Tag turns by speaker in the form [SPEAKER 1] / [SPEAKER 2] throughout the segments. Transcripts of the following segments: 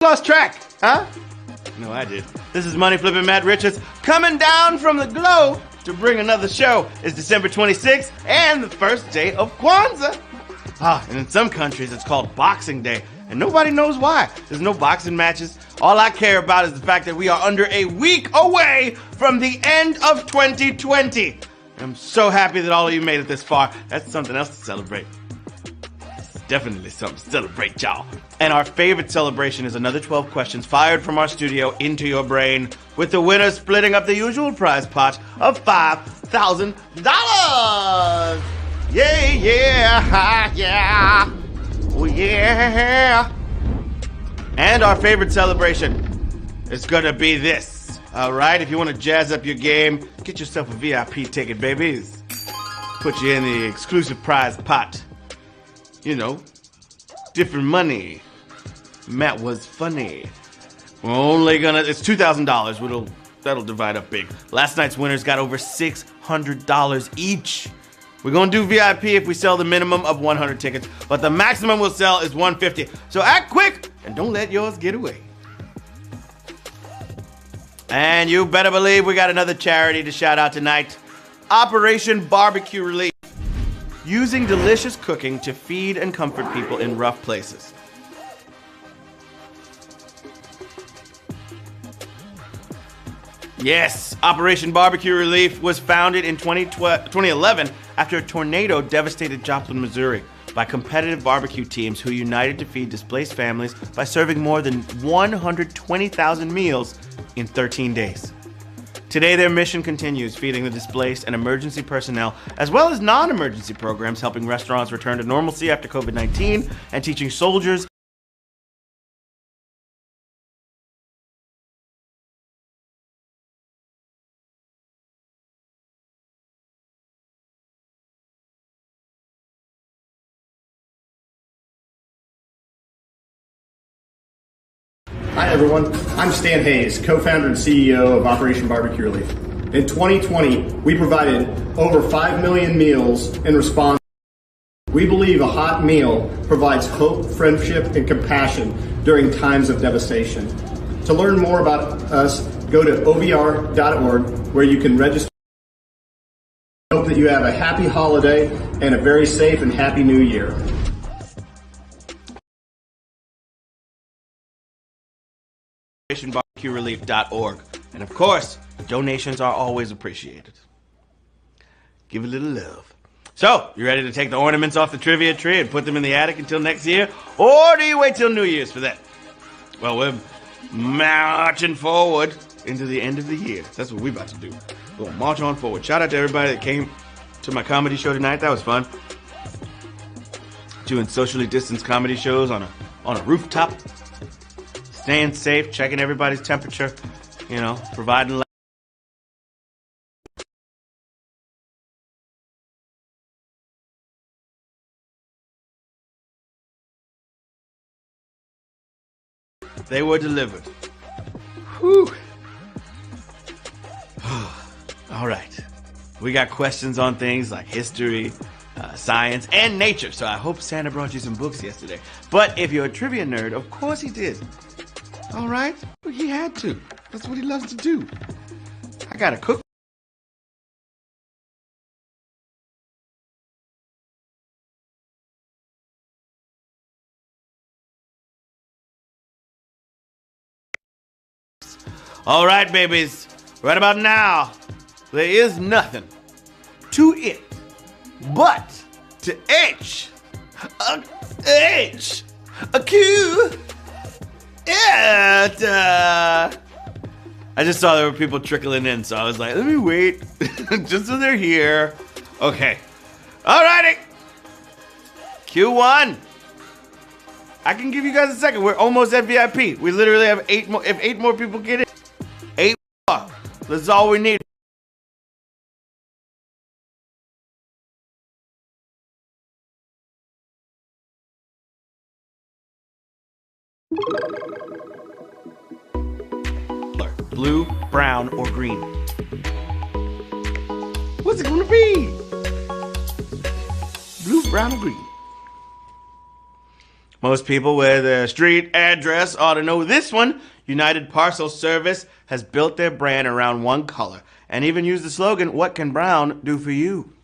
[SPEAKER 1] lost track, huh? No, I did. This is Money Flippin' Matt Richards coming down from the glow to bring another show. It's December 26th and the first day of Kwanzaa. And in some countries it's called Boxing Day, and nobody knows why. There's no boxing matches. All I care about is the fact that we are under a week away from the end of 2020. I'm so happy that all of you made it this far. That's something else to celebrate. It's definitely something to celebrate, y'all. And our favorite celebration is another 12 questions fired from our studio into your brain, with the winner splitting up the usual prize pot of $5,000. Yeah, yeah. Oh, yeah. And our favorite celebration is gonna be this. All right, if you want to jazz up your game, get yourself a VIP ticket, babies. Put you in the exclusive prize pot. You know, different money. Matt was funny. We're only gonna, it's $2,000. That'll divide up big. Last night's winners got over $600 each. We're gonna do VIP if we sell the minimum of 100 tickets, but the maximum we'll sell is 150. So act quick and don't let yours get away. And you better believe we got another charity to shout out tonight. Operation Barbecue Relief. Using delicious cooking to feed and comfort people in rough places. Yes, Operation Barbecue Relief was founded in 2011 after a tornado devastated Joplin, Missouri, by competitive barbecue teams who united to feed displaced families by serving more than 120,000 meals in 13 days. Today, their mission continues, feeding the displaced and emergency personnel, as well as non-emergency programs helping restaurants return to normalcy after COVID-19 and teaching soldiers
[SPEAKER 2] Hi everyone, I'm Stan Hayes, co-founder and CEO of Operation Barbecue Relief. In 2020, we provided over 5 million meals in response. We believe a hot meal provides hope, friendship, and compassion during times of devastation. To learn more about us, go to ovr.org where you can register. I hope that you have a happy holiday and a very safe and happy new year.
[SPEAKER 1] OperationBarbecueRelief.org. And of course, donations are always appreciated. Give a little love. So, you ready to take the ornaments off the trivia tree and put them in the attic until next year? Or do you wait till New Year's for that? Well, we're marching forward into the end of the year. That's what we're about to do. We're gonna march on forward. Shout out to everybody that came to my comedy show tonight. That was fun. Doing socially distanced comedy shows on a rooftop. Staying safe, checking everybody's temperature, you know, providing. They were delivered. Whew. All right. We got questions on things like history, science, and nature. So I hope Santa brought you some books yesterday. But if you're a trivia nerd, of course he did. All right? He had to. That's what he loves to do. I gotta cook. All right, babies. Right about now, there is nothing to it but to H, a Q, it. I just saw there were people trickling in, so I was like, let me wait, just so they're here. Okay. Alrighty. Q1. I can give you guys a second. We're almost at VIP. We literally have 8 more. If 8 more people get in, 8 more. That's all we need. Blue, brown, or green? What's it gonna be? Blue, brown, or green? Most people with their street address ought to know this one. United Parcel Service has built their brand around one color and even used the slogan, "What can brown do for you?"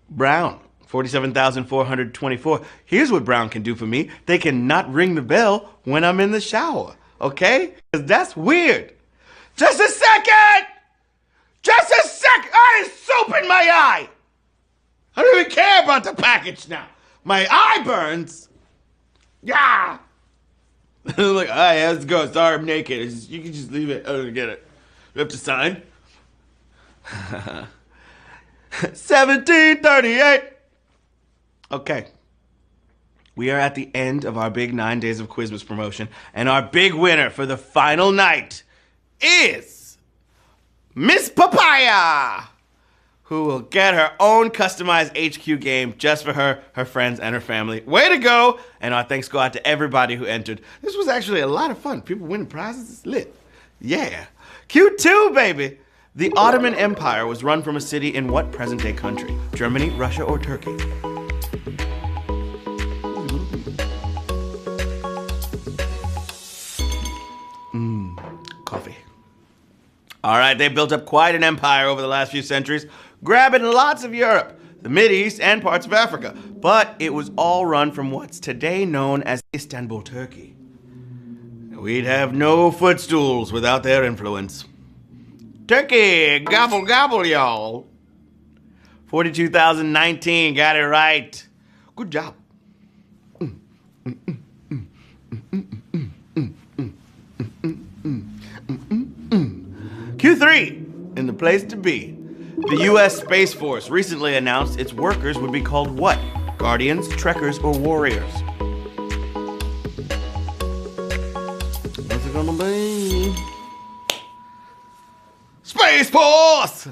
[SPEAKER 1] Brown, 47,424. Here's what brown can do for me. They can not ring the bell when I'm in the shower, okay? Because that's weird. Just a second! Just a sec! I have soap in my eye! I don't even care about the package now. My eye burns. Yeah! I'm like, all right, let's go. Sorry, I'm naked. You can just leave it. I don't get it. We have to sign. 1738. Okay. We are at the end of our big 9 days of Quizmas promotion, and our big winner for the final night is Miss Papaya, who will get her own customized HQ game just for her, her friends, and her family. Way to go! And our thanks go out to everybody who entered. This was actually a lot of fun. People winning prizes. It's lit. Yeah. Q2, baby! The Ottoman Empire was run from a city in what present-day country? Germany, Russia, or Turkey? Coffee. All right, they built up quite an empire over the last few centuries, grabbing lots of Europe, the Mideast, and parts of Africa. But it was all run from what's today known as Istanbul, Turkey. We'd have no footstools without their influence. Turkey, gobble gobble, y'all. 42,019, got it right. Good job. Q3, in the place to be. The U.S. Space Force recently announced its workers would be called what? Guardians, Trekkers, or Warriors? What's it gonna be? Space Force!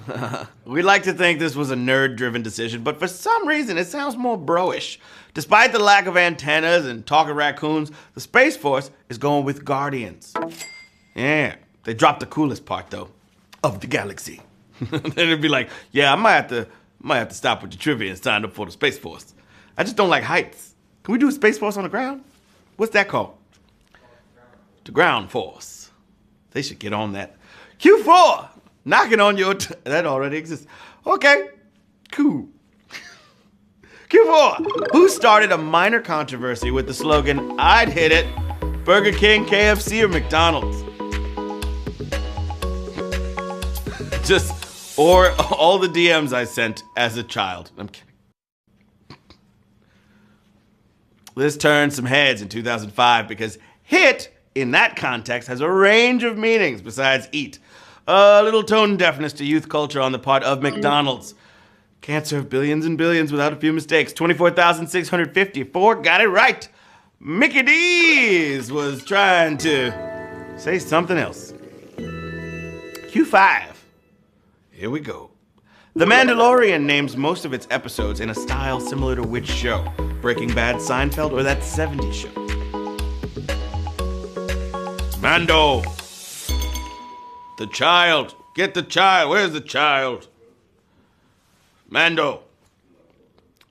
[SPEAKER 1] We'd like to think this was a nerd-driven decision, but for some reason it sounds more bro-ish. Despite the lack of antennas and talking raccoons, the Space Force is going with Guardians. Yeah, they dropped the coolest part though, of the galaxy. Then it'd be like, yeah, I might have to stop with the trivia and sign up for the Space Force. I just don't like heights. Can we do a Space Force on the ground? What's that called? The Ground Force. They should get on that. Q4, knocking on your that already exists. Okay, cool. Q4, who started a minor controversy with the slogan, "I'd hit it"? Burger King, KFC, or McDonald's? Or all the DMs I sent as a child. I'm kidding. This turned some heads in 2005 because hit, in that context, has a range of meanings besides eat. A little tone deafness to youth culture on the part of McDonald's. Can't serve billions and billions without a few mistakes. 24,654, got it right. Mickey D's was trying to say something else. Q5. Here we go. The Mandalorian names most of its episodes in a style similar to which show? Breaking Bad, Seinfeld, or that 70s show? Mando. The child. Get the child. Where's the child? Mando.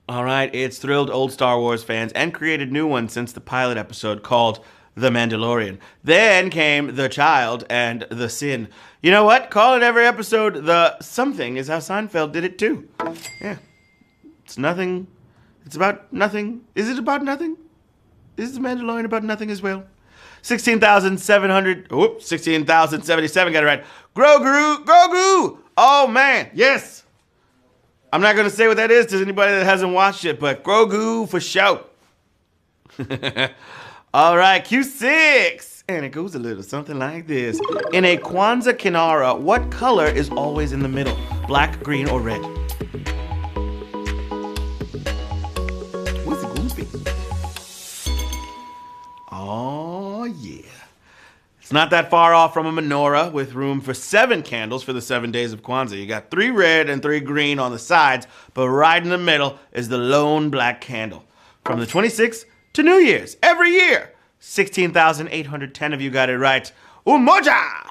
[SPEAKER 1] All right, it's thrilled old Star Wars fans and created new ones since the pilot episode called The Mandalorian. Then came The Child and The Sin. You know what? Call it every episode The Something is how Seinfeld did it too. Yeah. It's nothing. It's about nothing. Is it about nothing? Is The Mandalorian about nothing as well? 16,077, got it right. Grogu! Oh man, yes! I'm not gonna say what that is to anybody that hasn't watched it, but Grogu for sure. All right, Q6. And it goes a little something like this. In a Kwanzaa Kinara, what color is always in the middle? Black, green, or red? What's it gonna be? Oh, yeah. It's not that far off from a menorah with room for 7 candles for the 7 days of Kwanzaa. You got 3 red and 3 green on the sides, but right in the middle is the lone black candle. From the 26th to New Year's, every year. 16,810 of you got it right. Umoja!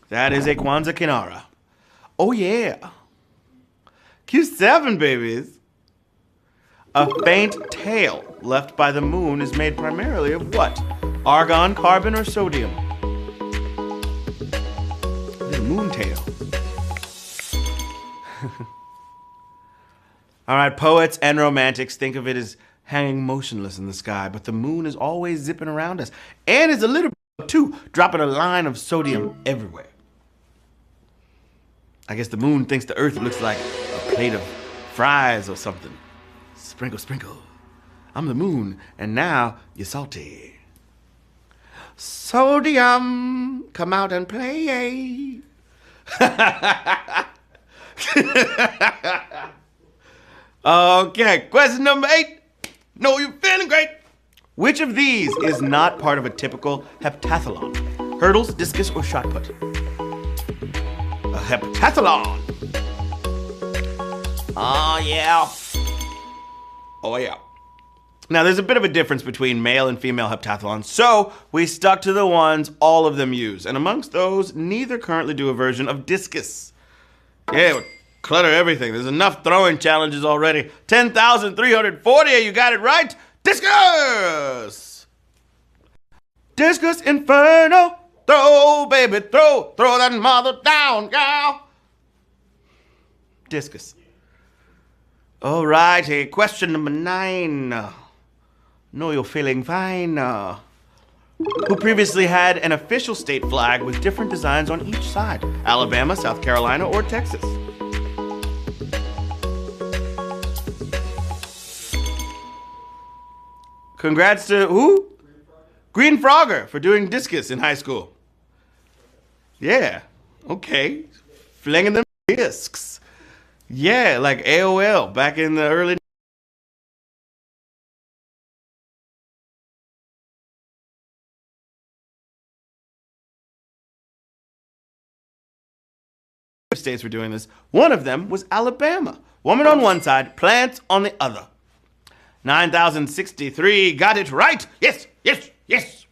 [SPEAKER 1] That is a Kwanzaa Kinara. Oh yeah. Q7, babies. A faint tail left by the moon is made primarily of what? Argon, carbon, or sodium? The moon tail. All right, poets and romantics think of it as hanging motionless in the sky, but the moon is always zipping around us, and is a little too, dropping a line of sodium everywhere. I guess the moon thinks the earth looks like a plate of fries or something. Sprinkle, sprinkle. I'm the moon, and now you're salty. Sodium, come out and play. Okay, question number 8. No, you're feeling great. Which of these is not part of a typical heptathlon? Hurdles, discus, or shot put? A heptathlon. Oh, yeah. Oh, yeah. Now, there's a bit of a difference between male and female heptathlons, so we stuck to the ones all of them use. And amongst those, neither currently do a version of discus. Yeah, clutter everything. There's enough throwing challenges already. 10,340, you got it right. Discus! Discus Inferno. Throw, baby, throw. Throw that mother down, girl. Discus. Alrighty, question number 9. Know you're feeling fine. Who previously had an official state flag with different designs on each side? Alabama, South Carolina, or Texas? Congrats to who? Green Frogger for doing discus in high school. Yeah, okay. Flinging them discs. Yeah, like AOL back in the early states were doing this. One of them was Alabama. Woman on one side, plants on the other. 9,063 got it right. Yes, yes, yes.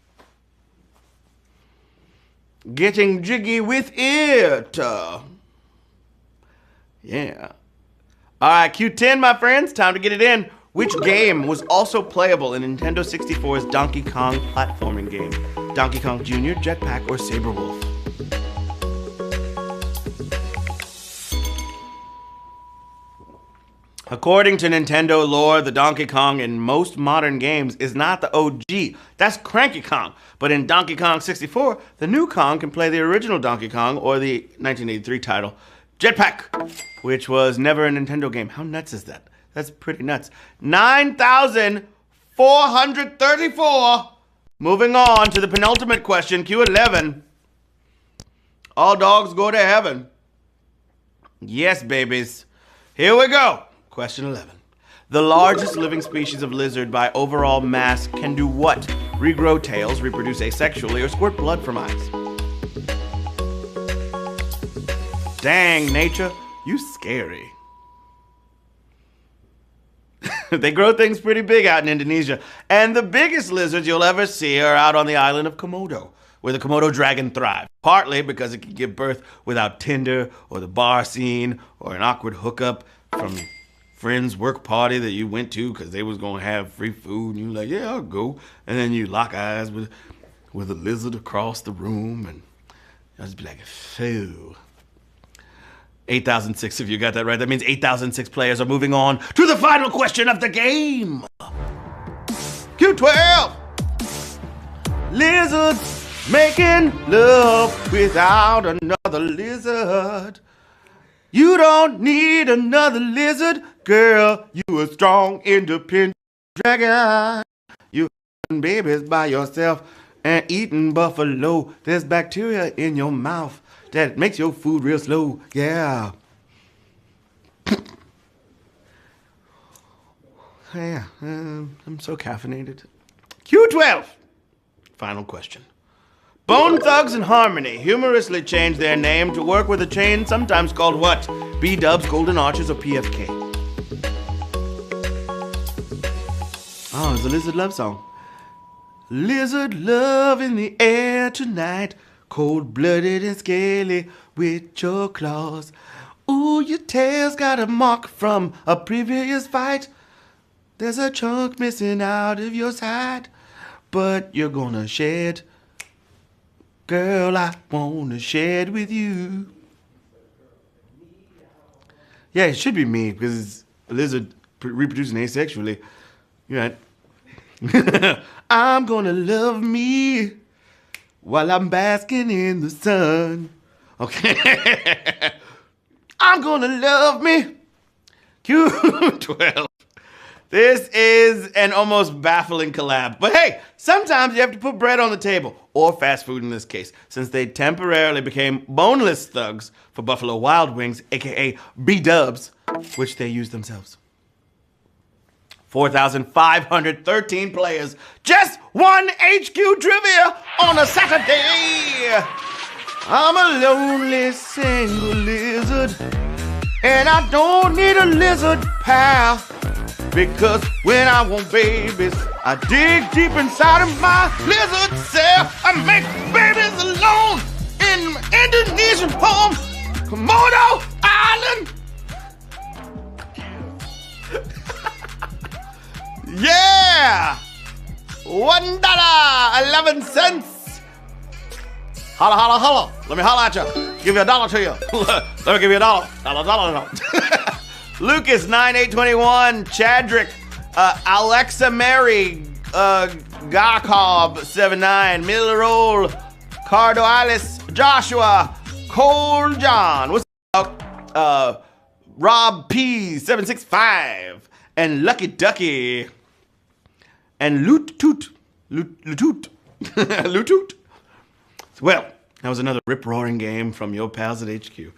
[SPEAKER 1] Getting jiggy with it. Yeah. All right, Q10, my friends. Time to get it in. Which game was also playable in Nintendo 64's Donkey Kong platforming game? Donkey Kong Jr., Jetpack, or Saber Wolf? According to Nintendo lore, the Donkey Kong in most modern games is not the OG. That's Cranky Kong. But in Donkey Kong 64, the new Kong can play the original Donkey Kong or the 1983 title, Jetpack, which was never a Nintendo game. How nuts is that? That's pretty nuts. 9,434. Moving on to the penultimate question, Q11. All dogs go to heaven. Yes, babies. Here we go. Question 11. The largest living species of lizard by overall mass can do what? Regrow tails, reproduce asexually, or squirt blood from eyes? Dang, nature, you scary. They grow things pretty big out in Indonesia. And the biggest lizards you'll ever see are out on the island of Komodo, where the Komodo dragon thrives. Partly because it can give birth without Tinder or the bar scene or an awkward hookup from friend's work party that you went to because they was going to have free food. And you're like, yeah, I'll go. And then you lock eyes with a lizard across the room. And I'll just be like, phew. 8,006, if you got that right. That means 8,006 players are moving on to the final question of the game. Q12. Lizards making love without another lizard. You don't need another lizard, girl. You a strong, independent dragon. You having babies by yourself and eating buffalo. There's bacteria in your mouth that makes your food real slow. Yeah. Yeah, I'm so caffeinated. Q12. Final question. Bone Thugs and Harmony humorously changed their name to work with a chain sometimes called what? B-Dubs, Golden Arches, or PFK? Oh, it's a lizard love song. Lizard love in the air tonight, cold-blooded and scaly with your claws. Ooh, your tail's got a mark from a previous fight. There's a chunk missing out of your side, but you're gonna shed. Girl, I wanna shed with you. Yeah, it should be me because it's a lizard reproducing asexually. You're right. I'm gonna love me while I'm basking in the sun. Okay. I'm gonna love me. Q12. This is an almost baffling collab. But hey, sometimes you have to put bread on the table, or fast food in this case, since they temporarily became boneless thugs for Buffalo Wild Wings, aka B-dubs, which they use themselves. 4,513 players just won HQ trivia on a Saturday. I'm a lonely single lizard, and I don't need a lizard pal. Because when I want babies, I dig deep inside of my lizard cell. I make babies alone in Indonesian home, Komodo Island. Yeah! $1.11. Holla, holla, holla. Let me holla at you. Give you $1 to you. Let me give you $1. Dollar. Lucas 9821, Chadrick, Alexa Mary, Gakov 79, Milroll, Cardo Alice, Joshua, Cole John, what's up? Rob P 765, and Lucky Ducky, and Loot Toot. Well, that was another rip-roaring game from your pals at HQ.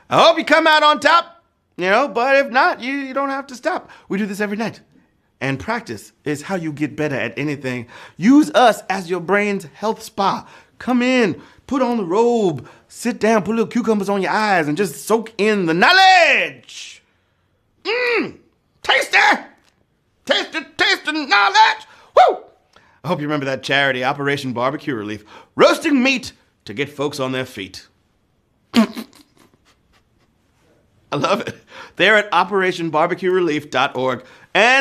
[SPEAKER 1] I hope you come out on top. But if not, you don't have to stop. We do this every night. And practice is how you get better at anything. Use us as your brain's health spa. Come in, put on the robe, sit down, put little cucumbers on your eyes, and just soak in the knowledge. Taste it! Taste the knowledge! Woo! I hope you remember that charity, Operation Barbecue Relief, roasting meat to get folks on their feet. I love it. They're at OperationBarbecueRelief.org, and